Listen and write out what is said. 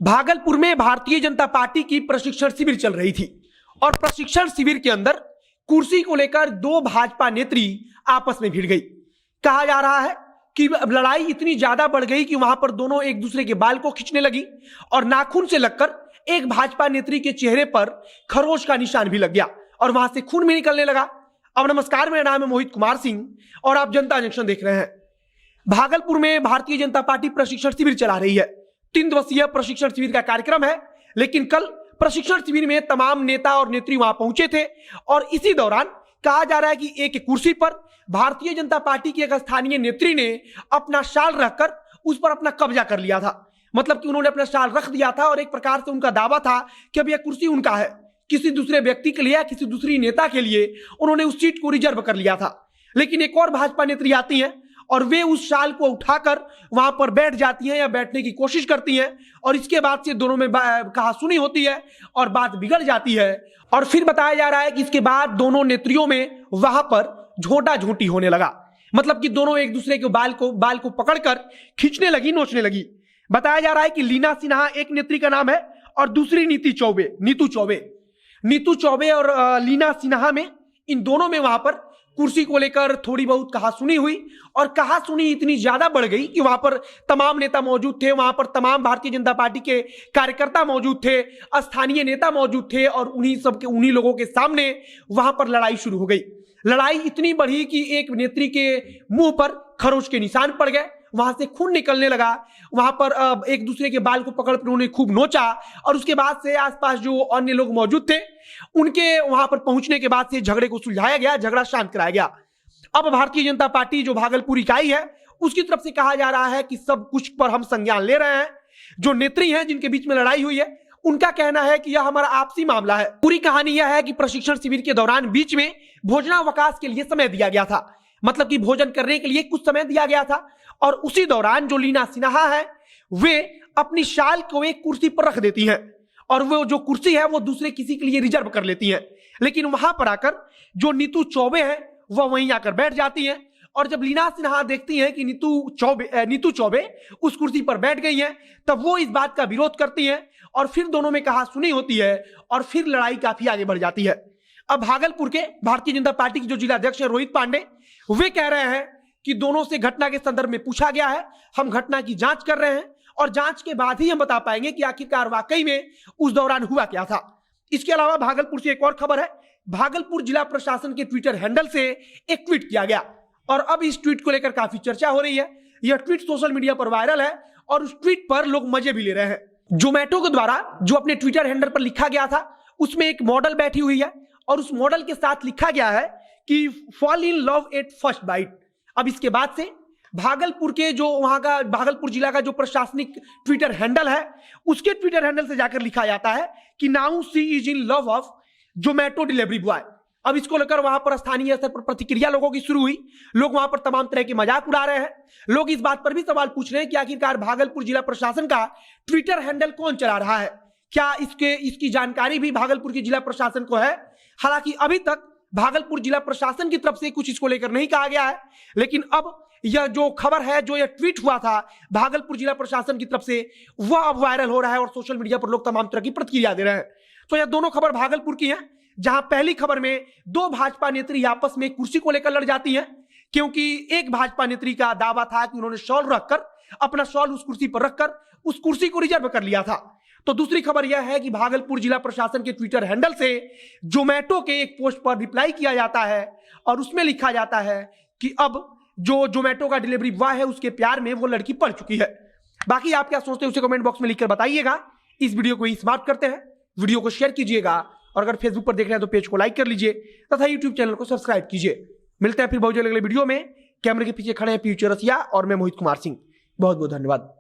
भागलपुर में भारतीय जनता पार्टी की प्रशिक्षण शिविर चल रही थी और प्रशिक्षण शिविर के अंदर कुर्सी को लेकर दो भाजपा नेत्री आपस में भिड़ गई। कहा जा रहा है कि लड़ाई इतनी ज्यादा बढ़ गई कि वहां पर दोनों एक दूसरे के बाल को खींचने लगी और नाखून से लगकर एक भाजपा नेत्री के चेहरे पर खरोच का निशान भी लग गया और वहां से खून भी निकलने लगा। अब नमस्कार, मेरा नाम है मोहित कुमार सिंह और आप जनता जंक्शन देख रहे हैं। भागलपुर में भारतीय जनता पार्टी प्रशिक्षण शिविर चला रही है। 3 दिवसीय प्रशिक्षण शिविर का कार्यक्रम है, लेकिन कल प्रशिक्षण शिविर में तमाम नेता और नेत्री वहां पहुंचे थे और इसी दौरान कहा जा रहा है कि एक कुर्सी पर भारतीय जनता पार्टी की एक स्थानीय नेत्री ने अपना शाल रखकर उस पर अपना कब्जा कर लिया था। मतलब कि उन्होंने अपना शाल रख दिया था और एक प्रकार से उनका दावा था कि अब यह कुर्सी उनका है। किसी दूसरे व्यक्ति के लिए या किसी दूसरी नेता के लिए उन्होंने उस सीट को रिजर्व कर लिया था। लेकिन एक और भाजपा नेत्री आती हैं और वे उस शाल को उठाकर वहां पर बैठ जाती हैं या बैठने की कोशिश करती हैं और इसके बाद से दोनों में कहासुनी होती है और बात बिगड़ जाती है। और फिर बताया जा रहा है कि इसके बाद दोनों नेत्रियों में वहां पर झोटा झोटी होने लगा। मतलब कि दोनों एक दूसरे के बाल को पकड़कर खींचने लगी, नोचने लगी। बताया जा रहा है कि लीना सिन्हा एक नेत्री का नाम है और दूसरी नीतू चौबे और लीना सिन्हा में, इन दोनों में वहां पर कुर्सी को लेकर थोड़ी बहुत कहासुनी हुई और कहासुनी इतनी ज्यादा बढ़ गई कि वहां पर तमाम नेता मौजूद थे, वहां पर तमाम भारतीय जनता पार्टी के कार्यकर्ता मौजूद थे, स्थानीय नेता मौजूद थे और उन्हीं लोगों के सामने वहां पर लड़ाई शुरू हो गई। लड़ाई इतनी बढ़ी कि एक नेत्री के मुंह पर खरोच के निशान पड़ गए, वहां से खून निकलने लगा। वहां पर एक दूसरे के बाल को पकड़ कर उन्होंने खूब नोचा और उसके बाद से आसपास जो अन्य लोग मौजूद थे उनके वहां पर पहुंचने के बाद से झगड़े को सुलझाया गया, झगड़ा शांत कराया गया। अब भारतीय जनता पार्टी जो भागलपुर इकाई है उसकी तरफ से कहा जा रहा है कि सब कुछ पर हम संज्ञान ले रहे हैं। जो नेत्री हैं जिनके बीच में लड़ाई हुई है उनका कहना है कि यह हमारा आपसी मामला है। पूरी कहानी यह है कि प्रशिक्षण शिविर के दौरान बीच में भोजनावकाश के लिए समय दिया गया था। मतलब कि भोजन करने के लिए कुछ समय दिया गया था और उसी दौरान जो लीना सिन्हा है वे अपनी शाल को एक कुर्सी पर रख देती हैं और वो जो कुर्सी है वो दूसरे किसी के लिए रिजर्व कर लेती हैं। लेकिन वहां पर आकर जो नीतू चौबे है वह वहीं आकर बैठ जाती हैं और जब लीना सिन्हा देखती हैं कि नीतू चौबे उस कुर्सी पर बैठ गई हैं तब वो इस बात का विरोध करती हैं और फिर दोनों में कहासुनी होती है और फिर लड़ाई काफी आगे बढ़ जाती है। अब भागलपुर के भारतीय जनता पार्टी के जो जिला अध्यक्ष है रोहित पांडे, वे कह रहे हैं कि दोनों से घटना के संदर्भ में पूछा गया है, हम घटना की जांच कर रहे हैं और जांच के बाद ही हम बता पाएंगे कि आखिरकार वाकई में उस दौरान हुआ क्या था। इसके अलावा भागलपुर से एक और खबर है। भागलपुर जिला प्रशासन के ट्विटर हैंडल से एक ट्वीट किया गया और अब इस ट्वीट को लेकर काफी चर्चा हो रही है। यह ट्वीट सोशल मीडिया पर वायरल है और उस ट्वीट पर लोग मजे भी ले रहे हैं। जोमेटो के द्वारा जो अपने ट्विटर हैंडल पर लिखा गया था उसमें एक मॉडल बैठी हुई है और उस मॉडल के साथ लिखा गया है कि fall in love at first bite. अब इसके बाद से भागलपुर के जो वहां का भागलपुर जिला का जो प्रशासनिक ट्विटर हैंडल है उसके ट्विटर हैंडल से जाकर लिखा जाता है कि now she is in love of Zomato delivery boy. अब इसको लेकर वहां पर स्थानीय स्तर पर प्रतिक्रिया लोगों की शुरू हुई। लोग वहां पर तमाम तरह के मजाक उड़ा रहे हैं। लोग इस बात पर भी सवाल पूछ रहे हैं कि आखिरकार भागलपुर जिला प्रशासन का ट्विटर हैंडल कौन चला रहा है, क्या इसकी जानकारी भी भागलपुर के जिला प्रशासन को है। हालांकि अभी तक भागलपुर जिला प्रशासन की तरफ से कुछ इसको लेकर नहीं कहा गया है, लेकिन अब यह जो खबर है, जो यह ट्वीट हुआ था भागलपुर जिला प्रशासन की तरफ से, वह अब वायरल हो रहा है और सोशल मीडिया पर लोग तमाम तरह की प्रतिक्रिया दे रहे हैं। तो यह दोनों खबर भागलपुर की हैं, जहां पहली खबर में दो भाजपा नेत्री आपस में कुर्सी को लेकर लड़ जाती हैं क्योंकि एक भाजपा नेत्री का दावा था कि उन्होंने शॉल रखकर अपना शॉल उस कुर्सी पर रखकर उस कुर्सी को रिजर्व कर लिया था। तो दूसरी खबर यह है कि भागलपुर जिला प्रशासन के ट्विटर हैंडल से जोमेटो के एक पोस्ट पर रिप्लाई किया जाता है और उसमें लिखा जाता है कि अब जो जोमेटो का डिलीवरी बॉय है उसके प्यार में वो लड़की पड़ चुकी है। बाकी आप क्या सोचते हैं उसे कमेंट बॉक्स में लिखकर बताइएगा। इस वीडियो को समाप्त करते हैं, वीडियो को शेयर कीजिएगा और अगर फेसबुक पर देख रहे हैं तो पेज को लाइक कर लीजिए तथा यूट्यूब चैनल को सब्सक्राइब कीजिए। मिलते हैं फिर बहुत जल्द अगले वीडियो में। कैमरे के पीछे खड़े हैं पीयूष रसिया और मैं मोहित कुमार सिंह। बहुत बहुत धन्यवाद।